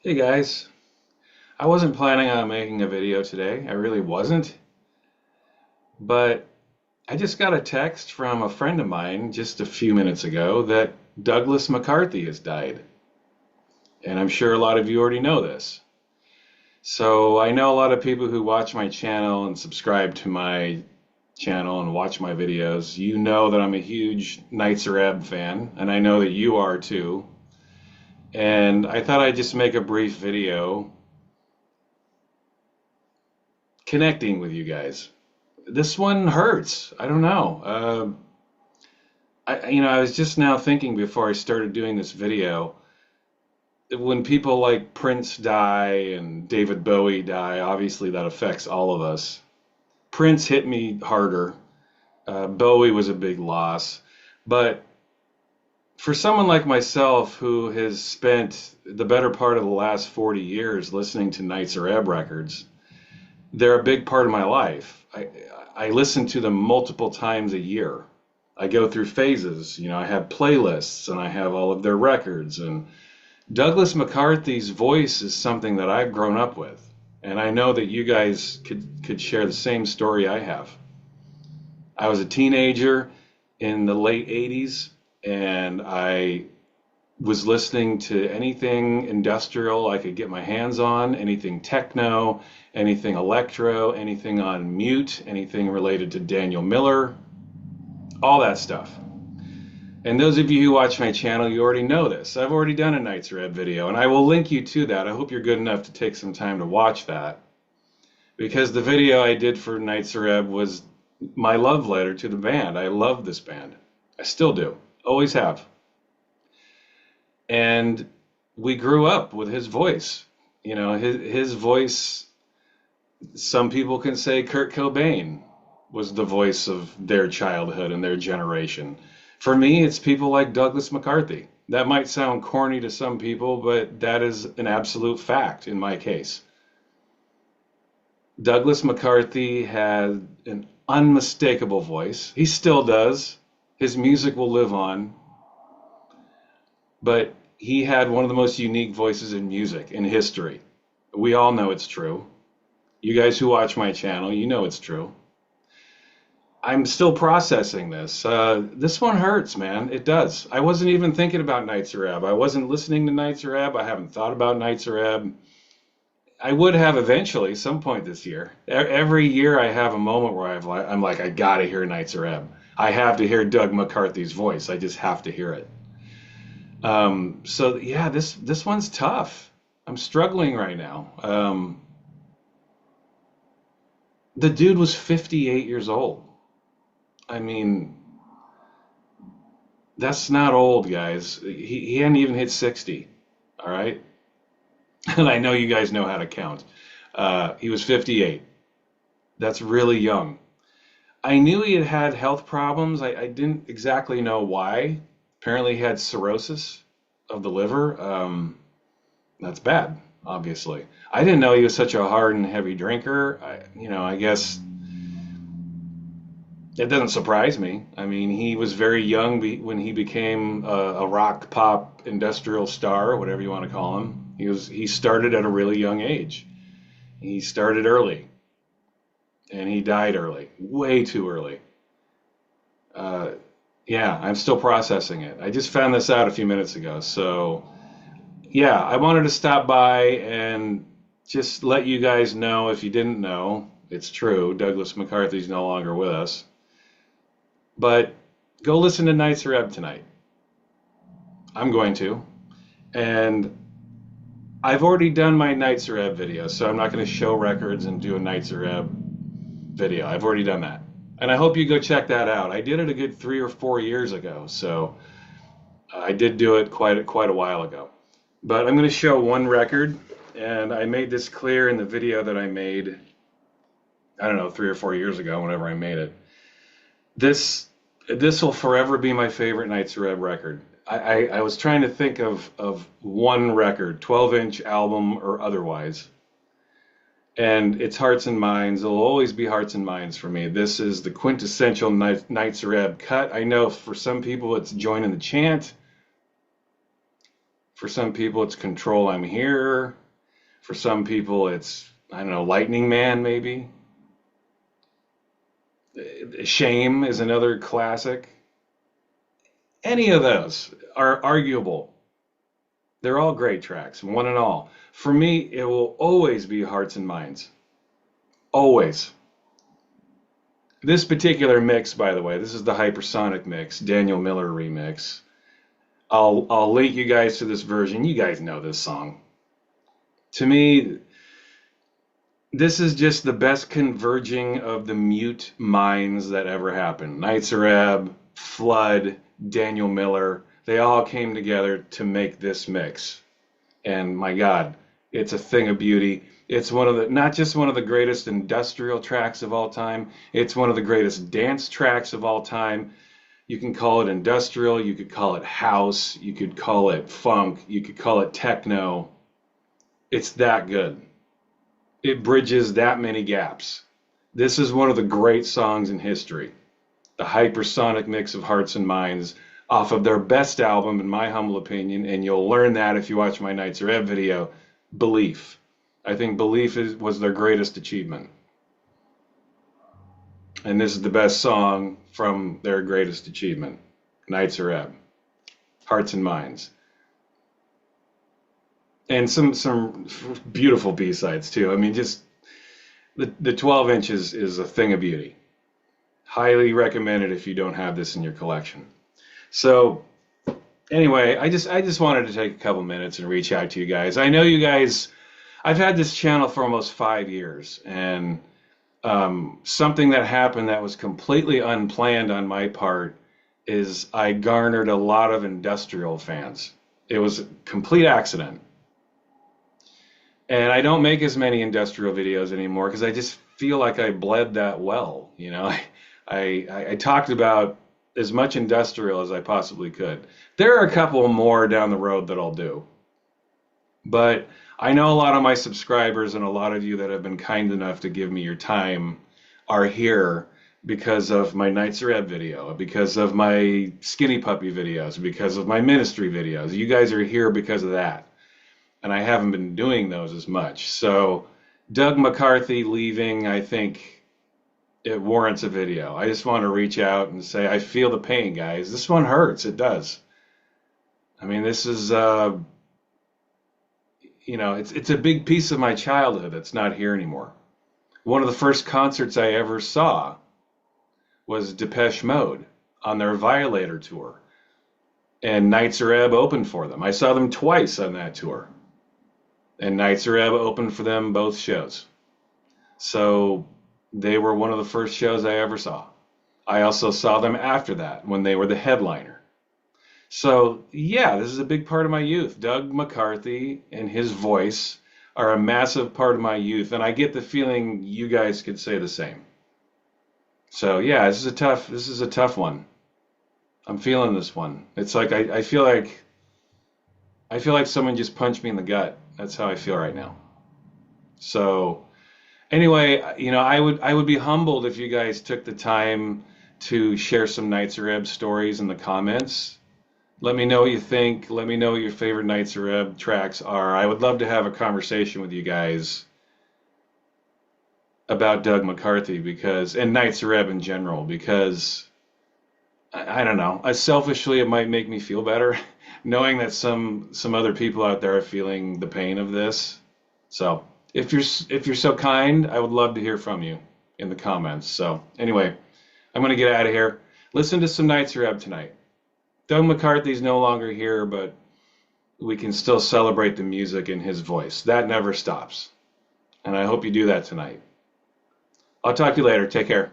Hey guys, I wasn't planning on making a video today. I really wasn't. But I just got a text from a friend of mine just a few minutes ago that Douglas McCarthy has died. And I'm sure a lot of you already know this. So I know a lot of people who watch my channel and subscribe to my channel and watch my videos. You know that I'm a huge Nitzer Ebb fan, and I know that you are too. And I thought I'd just make a brief video connecting with you guys. This one hurts. I don't know. I was just now thinking before I started doing this video, when people like Prince die and David Bowie die, obviously that affects all of us. Prince hit me harder. Bowie was a big loss. But for someone like myself who has spent the better part of the last 40 years listening to Nitzer Ebb records, they're a big part of my life. I listen to them multiple times a year. I go through phases. I have playlists and I have all of their records. And Douglas McCarthy's voice is something that I've grown up with. And I know that you guys could share the same story I have. I was a teenager in the late 80s and I was listening to anything industrial I could get my hands on, anything techno, anything electro, anything on mute, anything related to Daniel Miller, all that stuff. And those of you who watch my channel, you already know this. I've already done a Nitzer Ebb video, and I will link you to that. I hope you're good enough to take some time to watch that, because the video I did for Nitzer Ebb was my love letter to the band. I love this band. I still do. Always have. And we grew up with his voice. His voice, some people can say Kurt Cobain was the voice of their childhood and their generation. For me, it's people like Douglas McCarthy. That might sound corny to some people, but that is an absolute fact in my case. Douglas McCarthy had an unmistakable voice. He still does. His music will live on. But he had one of the most unique voices in music in history. We all know it's true. You guys who watch my channel, you know it's true. I'm still processing this. This one hurts, man. It does. I wasn't even thinking about Nitzer Ebb. I wasn't listening to Nitzer Ebb. I haven't thought about Nitzer Ebb. I would have eventually, some point this year. Every year I have a moment where I'm like, I gotta hear Nitzer Ebb. I have to hear Doug McCarthy's voice. I just have to hear it. So yeah, this one's tough. I'm struggling right now. The dude was 58 years old. I mean, that's not old, guys. He hadn't even hit 60. All right. And I know you guys know how to count. He was 58. That's really young. I knew he had had health problems. I didn't exactly know why. Apparently he had cirrhosis of the liver. That's bad, obviously. I didn't know he was such a hard and heavy drinker. I guess it doesn't surprise me. I mean, he was very young when he became a rock pop industrial star, whatever you want to call him. He started at a really young age. He started early, and he died early, way too early. Yeah, I'm still processing it. I just found this out a few minutes ago. So, yeah, I wanted to stop by and just let you guys know, if you didn't know, it's true. Douglas McCarthy's no longer with us. But go listen to Nitzer Ebb tonight. I'm going to. And I've already done my Nitzer Ebb video, so I'm not going to show records and do a Nitzer Ebb video. I've already done that. And I hope you go check that out. I did it a good 3 or 4 years ago, so I did do it quite a while ago. But I'm going to show one record, and I made this clear in the video that I made, I don't know, 3 or 4 years ago, whenever I made it. This will forever be my favorite Nitzer Ebb record. I was trying to think of one record, 12-inch album or otherwise. And it's Hearts and Minds. It'll always be Hearts and Minds for me. This is the quintessential Nitzer Ebb cut. I know for some people it's Join in the Chant. For some people, it's Control, I'm Here. For some people, it's, I don't know, Lightning Man, maybe. Shame is another classic. Any of those are arguable. They're all great tracks, one and all. For me, it will always be Hearts and Minds. Always. This particular mix, by the way, this is the Hypersonic mix, Daniel Miller remix. I'll link you guys to this version. You guys know this song. To me, this is just the best converging of the mute minds that ever happened. Nitzer Ebb, Flood, Daniel Miller, they all came together to make this mix. And my God, it's a thing of beauty. It's one of the, not just one of the greatest industrial tracks of all time, it's one of the greatest dance tracks of all time. You can call it industrial, you could call it house, you could call it funk, you could call it techno. It's that good. It bridges that many gaps. This is one of the great songs in history. The Hypersonic mix of Hearts and Minds off of their best album, in my humble opinion, and you'll learn that if you watch my Nitzer Ebb video, Belief. I think Belief was their greatest achievement. And this is the best song from their greatest achievement, Nitzer Ebb, Hearts and Minds. And some beautiful B-sides too. I mean, just the 12 inches is a thing of beauty. Highly recommended if you don't have this in your collection. So anyway, I just wanted to take a couple minutes and reach out to you guys. I know you guys, I've had this channel for almost 5 years, and something that happened that was completely unplanned on my part is I garnered a lot of industrial fans. It was a complete accident. And I don't make as many industrial videos anymore because I just feel like I bled that well. You know, I talked about as much industrial as I possibly could. There are a couple more down the road that I'll do. But I know a lot of my subscribers and a lot of you that have been kind enough to give me your time are here because of my Nitzer Ebb video, because of my Skinny Puppy videos, because of my ministry videos. You guys are here because of that. And I haven't been doing those as much. So Doug McCarthy leaving, I think it warrants a video. I just want to reach out and say, I feel the pain, guys. This one hurts. It does. I mean, this is, you know, it's a big piece of my childhood that's not here anymore. One of the first concerts I ever saw was Depeche Mode on their Violator tour. And Nitzer Ebb opened for them. I saw them twice on that tour. And Nitzer Ebb opened for them both shows. So they were one of the first shows I ever saw. I also saw them after that when they were the headliner. So yeah, this is a big part of my youth. Doug McCarthy and his voice are a massive part of my youth, and I get the feeling you guys could say the same. So yeah, this is a tough one. I'm feeling this one. It's like I feel like someone just punched me in the gut. That's how I feel right now. So anyway, you know, I would be humbled if you guys took the time to share some Nitzer Ebb stories in the comments. Let me know what you think. Let me know what your favorite Nitzer Ebb tracks are. I would love to have a conversation with you guys about Doug McCarthy and Nitzer Ebb in general, because I don't know. Selfishly, it might make me feel better knowing that some other people out there are feeling the pain of this. So if you're so kind, I would love to hear from you in the comments. So anyway, I'm going to get out of here. Listen to some Nitzer Ebb tonight. Doug McCarthy's no longer here, but we can still celebrate the music in his voice. That never stops. And I hope you do that tonight. I'll talk to you later. Take care.